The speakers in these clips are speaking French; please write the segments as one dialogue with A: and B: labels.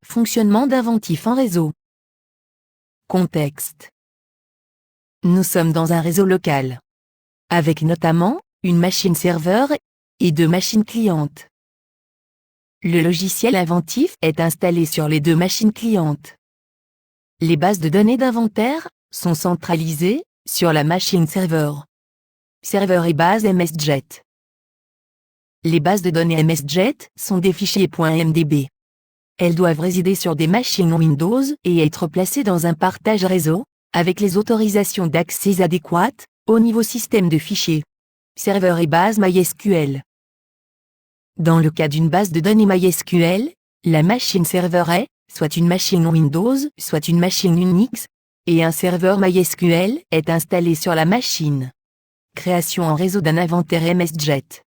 A: Fonctionnement d'Inventif en réseau. Contexte. Nous sommes dans un réseau local, avec notamment une machine serveur et 2 machines clientes. Le logiciel Inventif est installé sur les 2 machines clientes. Les bases de données d'inventaire sont centralisées sur la machine serveur. Serveur et base MSJet. Les bases de données MSJet sont des fichiers .mdb. Elles doivent résider sur des machines Windows et être placées dans un partage réseau, avec les autorisations d'accès adéquates, au niveau système de fichiers. Serveur et base MySQL. Dans le cas d'une base de données MySQL, la machine serveur est, soit une machine Windows, soit une machine Unix, et un serveur MySQL est installé sur la machine. Création en réseau d'un inventaire MSJet.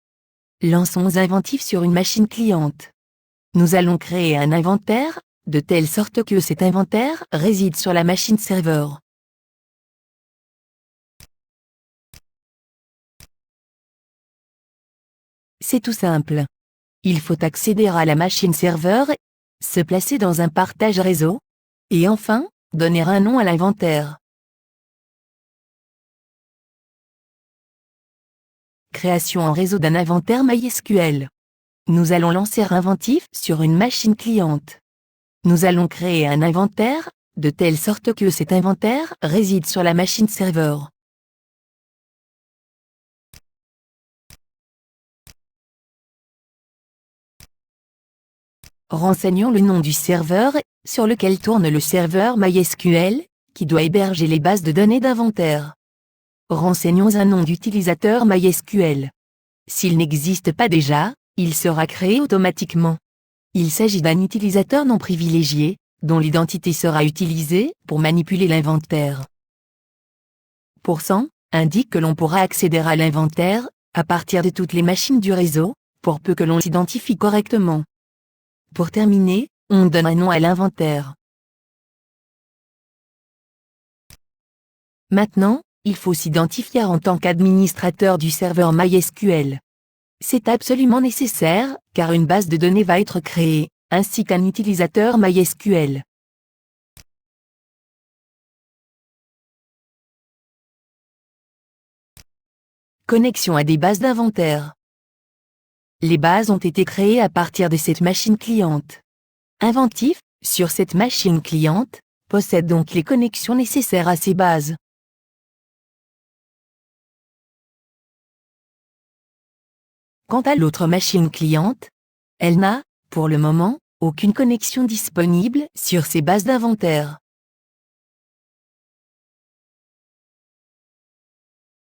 A: Lançons Inventif sur une machine cliente. Nous allons créer un inventaire, de telle sorte que cet inventaire réside sur la machine serveur. C'est tout simple. Il faut accéder à la machine serveur, se placer dans un partage réseau, et enfin, donner un nom à l'inventaire. Création en réseau d'un inventaire MySQL. Nous allons lancer Inventif sur une machine cliente. Nous allons créer un inventaire, de telle sorte que cet inventaire réside sur la machine serveur. Renseignons le nom du serveur sur lequel tourne le serveur MySQL, qui doit héberger les bases de données d'inventaire. Renseignons un nom d'utilisateur MySQL. S'il n'existe pas déjà, il sera créé automatiquement. Il s'agit d'un utilisateur non privilégié, dont l'identité sera utilisée pour manipuler l'inventaire. %, indique que l'on pourra accéder à l'inventaire, à partir de toutes les machines du réseau, pour peu que l'on s'identifie correctement. Pour terminer, on donne un nom à l'inventaire. Maintenant, il faut s'identifier en tant qu'administrateur du serveur MySQL. C'est absolument nécessaire, car une base de données va être créée, ainsi qu'un utilisateur MySQL. Connexion à des bases d'inventaire. Les bases ont été créées à partir de cette machine cliente. Inventif, sur cette machine cliente, possède donc les connexions nécessaires à ces bases. Quant à l'autre machine cliente, elle n'a, pour le moment, aucune connexion disponible sur ces bases d'inventaire.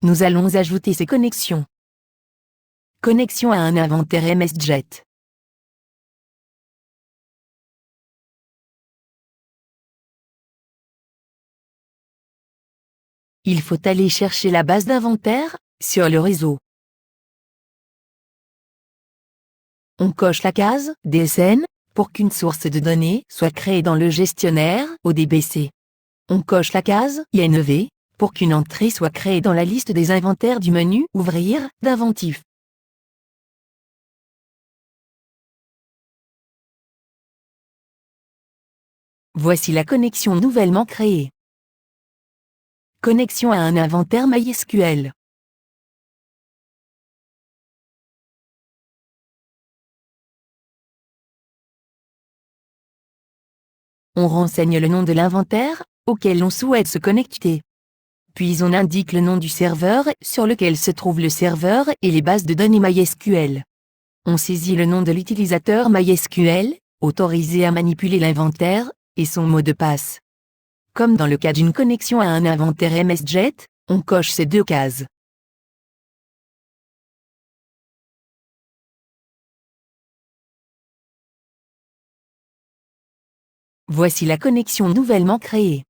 A: Nous allons ajouter ces connexions. Connexion à un inventaire MSJet. Il faut aller chercher la base d'inventaire sur le réseau. On coche la case DSN pour qu'une source de données soit créée dans le gestionnaire ODBC. On coche la case INV pour qu'une entrée soit créée dans la liste des inventaires du menu Ouvrir d'Inventif. Voici la connexion nouvellement créée. Connexion à un inventaire MySQL. On renseigne le nom de l'inventaire auquel on souhaite se connecter. Puis on indique le nom du serveur sur lequel se trouve le serveur et les bases de données MySQL. On saisit le nom de l'utilisateur MySQL, autorisé à manipuler l'inventaire, et son mot de passe. Comme dans le cas d'une connexion à un inventaire MSJet, on coche ces 2 cases. Voici la connexion nouvellement créée.